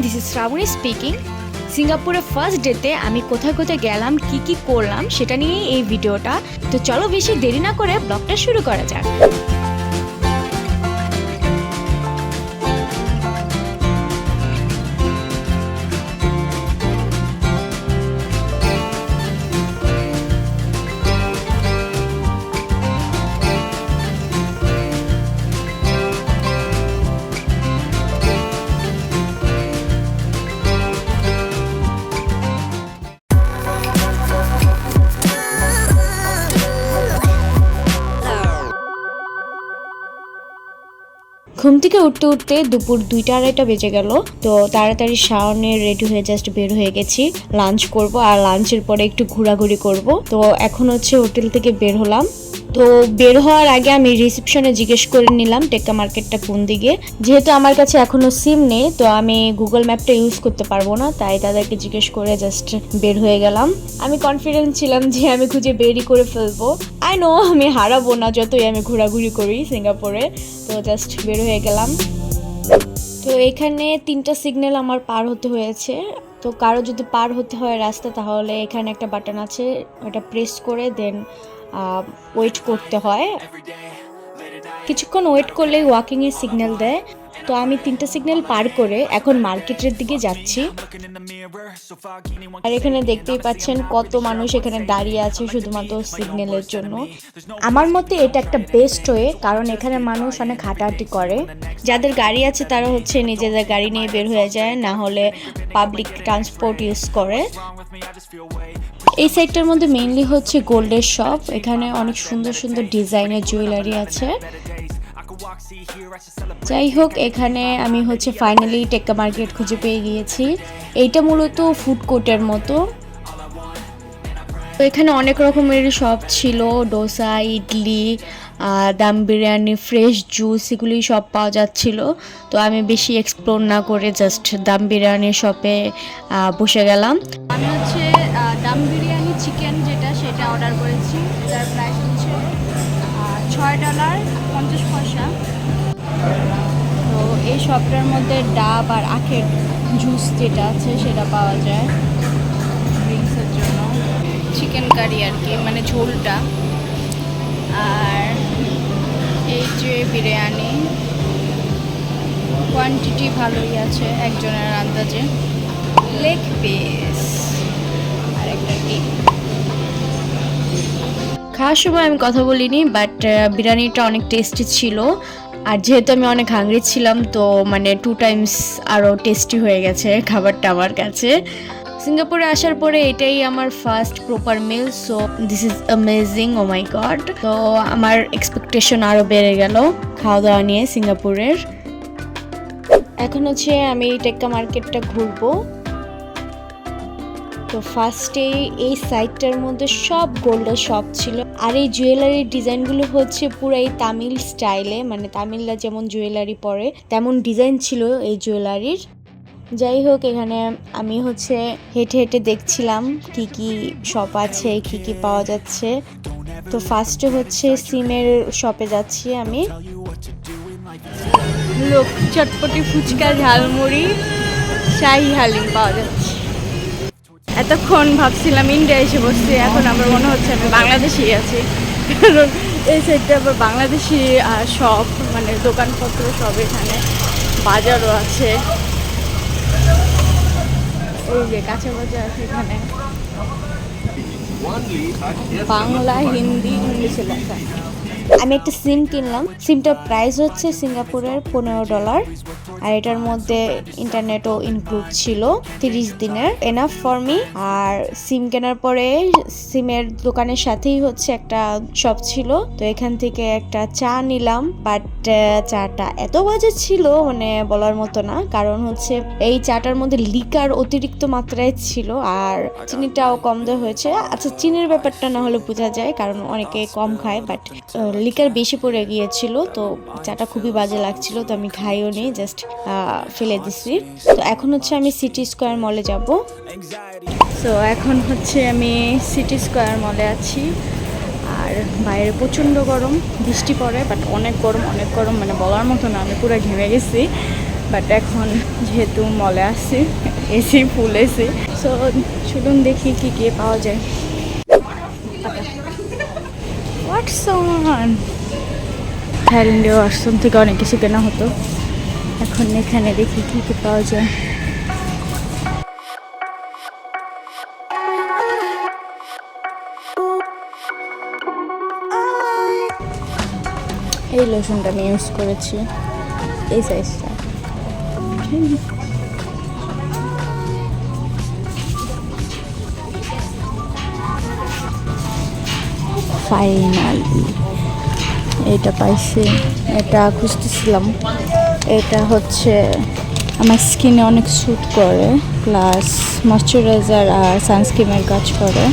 This is Shrabani speaking. সিঙ্গাপুরে first ডেতে আমি কোথায় কোথায় গেলাম, কি কি করলাম সেটা নিয়েই এই ভিডিওটা। তো চলো বেশি দেরি না করে ব্লগটা শুরু করা যাক। ঘুম থেকে উঠতে উঠতে দুপুর 2টা-2:30 বেজে গেল। তো তাড়াতাড়ি শাওনে রেডি হয়ে জাস্ট বের হয়ে গেছি লাঞ্চ করব, আর লাঞ্চের পরে একটু ঘোরাঘুরি করব। তো এখন হচ্ছে হোটেল থেকে বের হলাম। তো বের হওয়ার আগে আমি রিসেপশনে জিজ্ঞেস করে নিলাম টেক্কা মার্কেটটা কোন দিকে। যেহেতু আমার কাছে এখনো সিম নেই, তো আমি গুগল ম্যাপটা ইউজ করতে পারবো না, তাই তাদেরকে জিজ্ঞেস করে জাস্ট বের হয়ে গেলাম। আমি কনফিডেন্ট ছিলাম যে আমি খুঁজে বেরই করে ফেলবো। আই নো আমি হারাবো না যতই আমি ঘোরাঘুরি করি সিঙ্গাপুরে। তো জাস্ট বের হয়ে গেলাম। তো এখানে 3টা সিগন্যাল আমার পার হতে হয়েছে। তো কারো যদি পার হতে হয় রাস্তা, তাহলে এখানে একটা বাটন আছে, ওটা প্রেস করে দেন ওয়েট করতে হয়। কিছুক্ষণ ওয়েট করলেই ওয়াকিংয়ের সিগন্যাল দেয়। তো আমি 3টা সিগন্যাল পার করে এখন মার্কেটের দিকে যাচ্ছি। আর এখানে দেখতেই পাচ্ছেন কত মানুষ এখানে দাঁড়িয়ে আছে শুধুমাত্র সিগন্যালের জন্য। আমার মতে এটা একটা বেস্ট ওয়ে, কারণ এখানে মানুষ অনেক হাঁটাহাঁটি করে। যাদের গাড়ি আছে তারা হচ্ছে নিজেদের গাড়ি নিয়ে বের হয়ে যায়, না হলে পাবলিক ট্রান্সপোর্ট ইউজ করে। এই সাইডটার মধ্যে মেইনলি হচ্ছে গোল্ডের শপ। এখানে অনেক সুন্দর সুন্দর ডিজাইনের জুয়েলারি আছে। যাই হোক, এখানে আমি হচ্ছে ফাইনালি টেক্কা মার্কেট খুঁজে পেয়ে গিয়েছি। এইটা মূলত ফুড কোর্টের মতো। তো এখানে অনেক রকমের শপ ছিল, ডোসা, ইডলি, দাম বিরিয়ানি, ফ্রেশ জুস, এগুলি সব পাওয়া যাচ্ছিল। তো আমি বেশি এক্সপ্লোর না করে জাস্ট দাম বিরিয়ানির শপে বসে গেলাম। আমি হচ্ছে দাম বিরিয়ানি চিকেন যেটা, সেটা অর্ডার করেছি। যার প্রাইস হচ্ছে $6.50। তো এই শপটার মধ্যে ডাব আর আখের জুস যেটা আছে সেটা পাওয়া যায় ড্রিঙ্কসের জন্য। চিকেন কারি আর কি, মানে ঝোলটা। আর এই যে বিরিয়ানি, কোয়ান্টিটি ভালোই আছে একজনের আন্দাজে। লেগ পিস আর একটা কি। খাওয়ার সময় আমি কথা বলিনি, বাট বিরিয়ানিটা অনেক টেস্টি ছিল। আর যেহেতু আমি অনেক হাংরি ছিলাম, তো মানে 2 টাইমস আরও টেস্টি হয়ে গেছে খাবারটা আমার কাছে। সিঙ্গাপুরে আসার পরে এটাই আমার first proper meal. So this is amazing, oh my god. তো আমার এক্সপেকটেশন আরও বেড়ে গেল খাওয়া দাওয়া নিয়ে সিঙ্গাপুরের। এখন হচ্ছে আমি টেক্কা মার্কেটটা ঘুরবো। তো ফার্স্টে এই সাইডটার মধ্যে সব গোল্ডের শপ ছিল। আর এই জুয়েলারির ডিজাইনগুলো হচ্ছে পুরাই তামিল স্টাইলে, মানে তামিলরা যেমন জুয়েলারি পরে তেমন ডিজাইন ছিল এই জুয়েলারির। যাই হোক, এখানে আমি হচ্ছে হেঁটে হেঁটে দেখছিলাম কি কি শপ আছে, কি কি পাওয়া যাচ্ছে। তো ফার্স্টে হচ্ছে সিমের শপে যাচ্ছি আমি। লোক চটপটি ফুচকা, ঝালমুড়ি, শাহি হালিম পাওয়া যাচ্ছে। এতক্ষণ ভাবছিলাম ইন্ডিয়া এসে বসছি, এখন আমার মনে হচ্ছে আমি বাংলাদেশেই আছি। কারণ এই সাইডটা আবার বাংলাদেশি শপ, মানে দোকানপত্র সব, এখানে বাজারও আছে। এই যে কাঁচা বাজার আছে, এখানে বাংলা, হিন্দি, ইংলিশে লেখা। আমি একটা সিম কিনলাম। সিমটার প্রাইস হচ্ছে সিঙ্গাপুরের $15, আর এটার মধ্যে ইন্টারনেটও ইনক্লুড ছিল 30 দিনের, এনাফ ফর মি। আর সিম কেনার পরে সিমের দোকানের সাথেই হচ্ছে একটা শপ ছিল, তো এখান থেকে একটা চা নিলাম। বাট চাটা এত বাজে ছিল, মানে বলার মতো না। কারণ হচ্ছে এই চাটার মধ্যে লিকার অতিরিক্ত মাত্রায় ছিল, আর চিনিটাও কম দেওয়া হয়েছে। আচ্ছা, চিনির ব্যাপারটা না হলে বোঝা যায়, কারণ অনেকে কম খায়, বাট লিকার বেশি পড়ে গিয়েছিল। তো চাটা খুবই বাজে লাগছিল, তো আমি খাইও নি, জাস্ট ফেলে দিছি। তো এখন হচ্ছে আমি সিটি স্কোয়ার মলে যাব। তো এখন হচ্ছে আমি সিটি স্কোয়ার মলে আছি। আর বাইরে প্রচণ্ড গরম, বৃষ্টি পড়ে, বাট অনেক গরম, অনেক গরম, মানে বলার মতো না। আমি পুরো ঘেমে গেছি। বাট এখন যেহেতু মলে আসছি, এসি ফুল এসি, সো চলুন দেখি কি কি পাওয়া যায়। ওয়াটসন, থাইল্যান্ডে ওয়াটসন থেকে অনেক কিছু কেনা হতো, এখন এখানে দেখি কি কি পাওয়া যায়। এই লোশনটা আমি ইউজ করেছি, এই সাইজটা। ফাইনালি এটা পাইছি, এটা খুঁজতেছিলাম। এটা হচ্ছে আমার স্কিনে অনেক স্যুট করে, প্লাস ময়শ্চারাইজার আর সানস্ক্রিনের কাজ করে।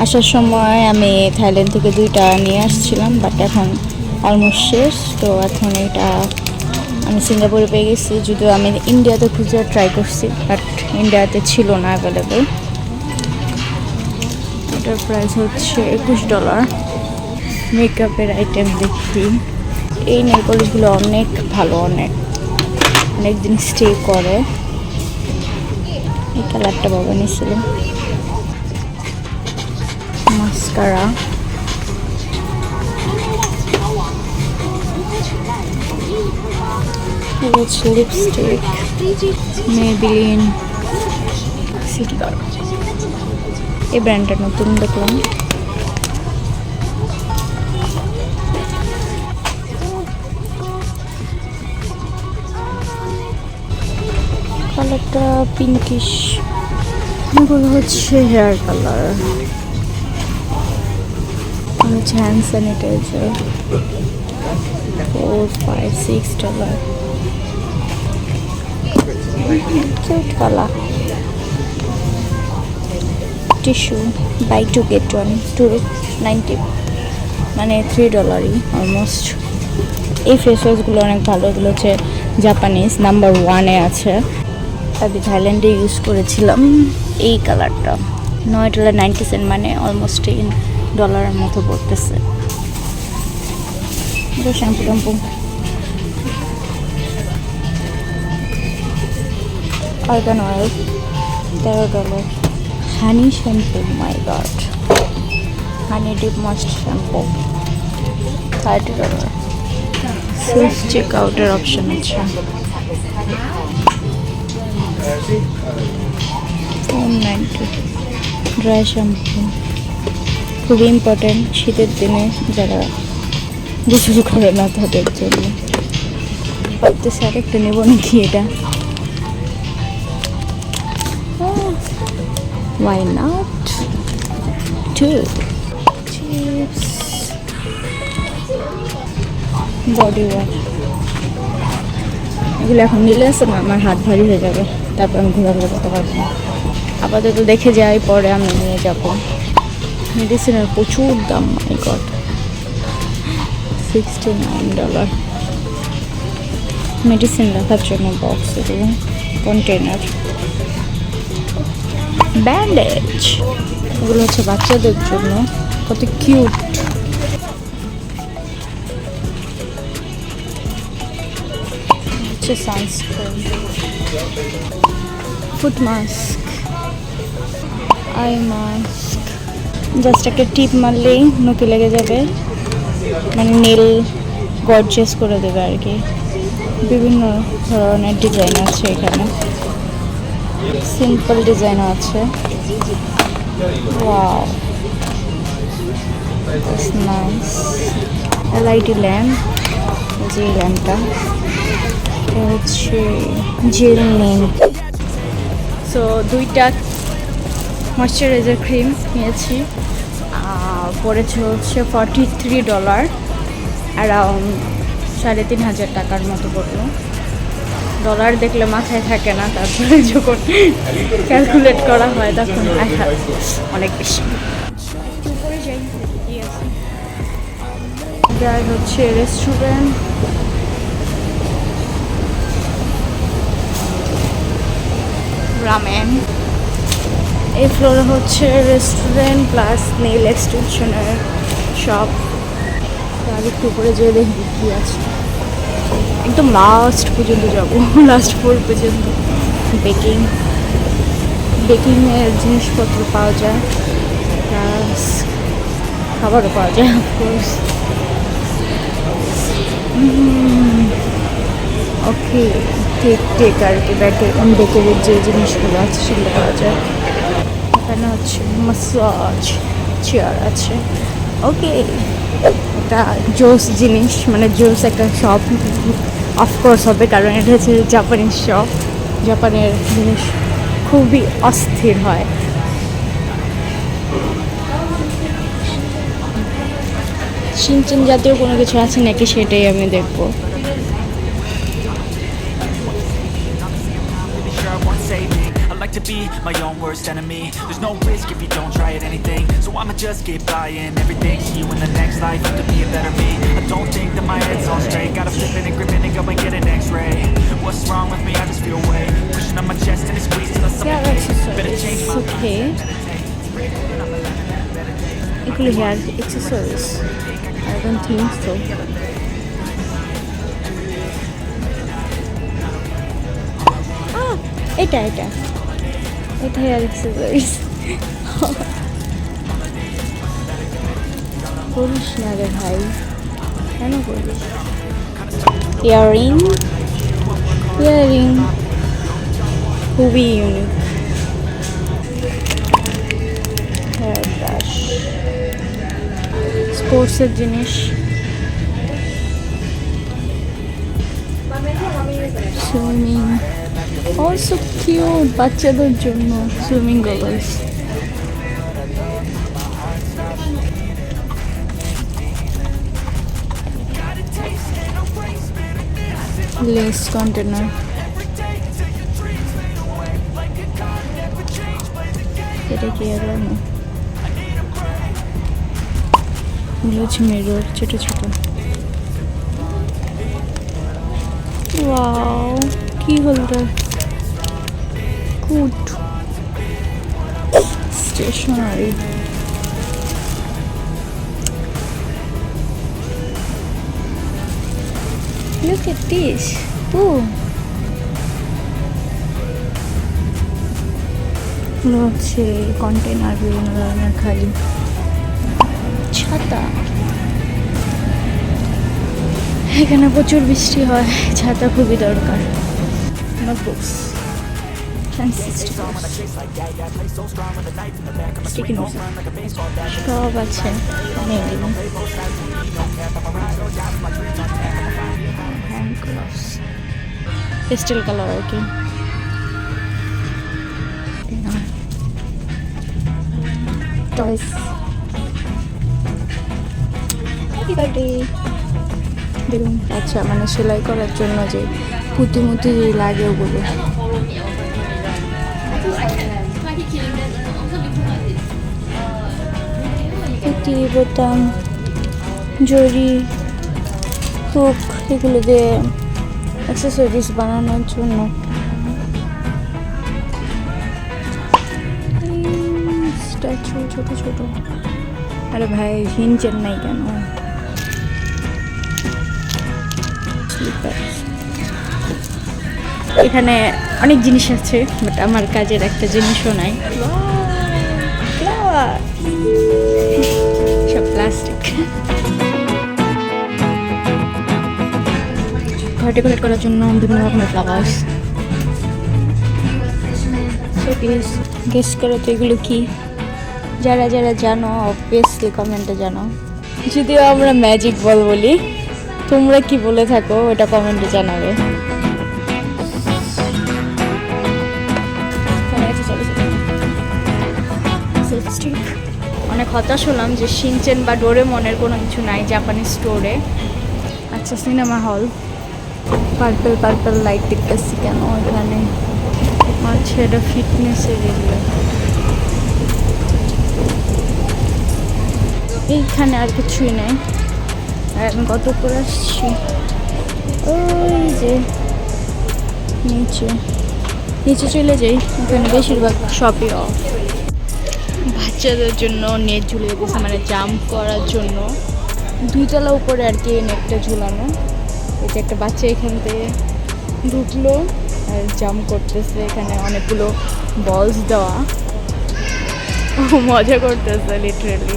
আসার সময় আমি থাইল্যান্ড থেকে 2টা নিয়ে আসছিলাম, বাট এখন অলমোস্ট শেষ। তো এখন এটা আমি সিঙ্গাপুরে পেয়ে গেছি, যদিও আমি ইন্ডিয়াতে খুঁজে ট্রাই করছি, বাট ইন্ডিয়াতে ছিল না অ্যাভেলেবেল। এটার প্রাইস হচ্ছে $21। মেকআপের আইটেম দেখি, এই নেল পলিশগুলো অনেক ভালো, অনেক দিন স্টে করে। এই কালারটা বাবা নিয়েছিল। Mascara, lipstick, Maybelline, city colour. এই ব্র্যান্ডটা নতুন দেখলাম। কালারটা পিঙ্কিশ, এগুলো হচ্ছে হেয়ার কালার, হচ্ছে hand sanitiser, $4, $5, $6। Cute colour. Tissue, buy 2 get 1, $2.90, মানে $3 অলমোস্ট। এই ফেস ওয়াশগুলো অনেক ভালো, এগুলো হচ্ছে জাপানিজ, নাম্বার 1-এ আছে। আমি থাইল্যান্ডে ইউজ করেছিলাম এই কালারটা, $9.90, মানে অলমোস্ট $10 মতো পড়তেছে। শ্যাম্পু ট্যাম্পু, argan oil, $13। Honey shampoo, my God, honey deep moisture shampoo, $30। Self check আউটের অপশন আছে। $4.90 ড্রাই শ্যাম্পু, খুবই ইম্পর্টেন্ট শীতের দিনে যারা গোসল করে না তাদের জন্য। ভাবতেছি আরেকটা নেবো নাকি এটা। Why not? 2 chips, body wash। এগুলো এখন নিলে আসে না, আমার হাত ভারী হয়ে যাবে, তারপর আমি ঘোরাঘুরি করতে পারবো না। আপাতত দেখে যাই, পরে আমি নিয়ে যাব। মেডিসিনের প্রচুর দাম, মাই গড, $69। মেডিসিন রাখার জন্য বক্স, এগুলো কন্টেনার। ব্যান্ডেজ, এগুলো হচ্ছে বাচ্চাদের জন্য, কত কিউট। হচ্ছে sunscreen, foot mask, eye mask. Just একটা টিপ মারলেই নখে লেগে যাবে, মানে নেল গর্জিয়াস করে দেবে আর কি। বিভিন্ন ধরনের ডিজাইন আছে এখানে, সিম্পল ডিজাইন আছে। Wow, that's nice. LED lamp, যে ল্যাম্পটা হচ্ছে জেল নেম। সো 2টা ময়শ্চারাইজার ক্রিম নিয়েছি, পড়েছে হচ্ছে $43, অ্যারাউন্ড 3,500 টাকার মতো পড়লো। ডলার দেখলে মাথায় থাকে না, তারপরে যখন ক্যালকুলেট করা হয় তখন অনেক বেশি। যাই হচ্ছে রেস্টুরেন্ট, রামেন। এই ফ্লোরে হচ্ছে রেস্টুরেন্ট প্লাস নেল এক্সটেনশনের শপ। আর একটু উপরে যেয়ে দেখি কি আছে। একদম লাস্ট পর্যন্ত যাব, লাস্ট ফ্লোর পর্যন্ত। বেকিংয়ের জিনিসপত্র পাওয়া যায়, প্লাস খাবারও পাওয়া যায় অফকোর্স। ওকে, কেক আর কি বেকারির যে জিনিসগুলো আছে সেগুলো পাওয়া যায়। এখানে হচ্ছে মাসাজ চেয়ার আছে। ওকে, এটা জোস জিনিস, মানে জোস একটা শপ অফকোর্স হবে, কারণ এটা হচ্ছে জাপানিজ শপ। জাপানের জিনিস খুবই অস্থির হয়। শিনচেন জাতীয় কোনো কিছু আছে নাকি সেটাই আমি দেখবো। I like to be my own worst enemy. There's no risk if you don't try at anything. So I'ma just keep buying everything. See you in the next life, have to be a better me. I don't think that my head's on straight. Gotta flip it and grip it and go and get an x-ray. What's wrong with me? I just feel weight pushing on my chest and it squeezes till I suffocate. Better change my okay, এগুলো hair accessories, I don't think so. এটা এটা এটা hair accessories. করিস না রে ভাই, কেন করিস? ইয়াররিং খুবই ইউনিক। হেয়ার ব্রাশ, স্পোর্টসের জিনিস, সুইমিং, অলসো কিউট বাচ্চাদের জন্য সুইমিং গগলস। লেস কন্টেনার, এটা কি আর না, হচ্ছে মিরর ছোট ছোট। ওয়াও, কি হোল্ডার, কুট, stationery. Look at this. Ooh. এগুলো হচ্ছে কন্টেনার, বিভিন্ন ধরনের খালি ছাতা। এখানে প্রচুর বৃষ্টি হয়, ছাতা খুবই দরকার। নোটবুকস, স্টিকি নোটস সব আছে। পেস্টেল কালার আর কি। টয়স, দেখুন। আচ্ছা, মানে সেলাই করার জন্য যে পুঁতি মুতি লাগে ওগুলো। পুঁতি, বোতাম, জরি, হুক, এগুলো দিয়ে অ্যাক্সেসরিজ বানানোর জন্য। স্ট্যাচু ছোট ছোট। আরে ভাই, শিনচেন নাই কেন? এখানে অনেক জিনিস আছে, বাট আমার কাজের একটা জিনিসও নাই। সব প্লাস্টিক। ঘর ডেকোরেট করার জন্য বিভিন্ন রকমের ফ্লাওয়ার্স। গেস করো তো এগুলো কি? যারা যারা জানো অবভিয়াসলি কমেন্টে জানাও। যদিও আমরা ম্যাজিক বল বলি, তোমরা কি বলে থাকো ওটা কমেন্টে জানাবে। অনেক হতাশ হলাম যে শিনচেন বা ডোরেমনের কোনো কিছু নাই জাপানিজ স্টোরে। আচ্ছা, cinema hall, purple purple light দেখতেছি কেন এখানে? আচ্ছা, এটা ফিটনেসের এরিয়া। এইখানে আর কিছুই নেই। আর আমি কত করে আসছি, ওই যে নিচে নিচে চলে যাই। এখানে বেশিরভাগ শপই অফ। বাচ্চাদের জন্য নেট ঝুলিয়ে দিয়েছে, মানে জাম্প করার জন্য। 2 তলা উপরে আর কি নেটটা ঝুলানো। এই যে একটা বাচ্চা এখান থেকে ঢুকলো আর জাম্প করতেছে, এখানে অনেকগুলো বলস দেওয়া, মজা করতেছে লিটারেলি।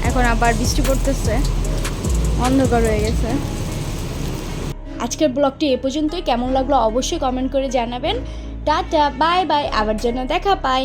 এখন আবার বৃষ্টি পড়তেছে, অন্ধকার হয়ে গেছে। আজকের ব্লগটি এ পর্যন্তই। কেমন লাগলো অবশ্যই কমেন্ট করে জানাবেন। টাটা, বাই বাই, আবার যেন দেখা পাই।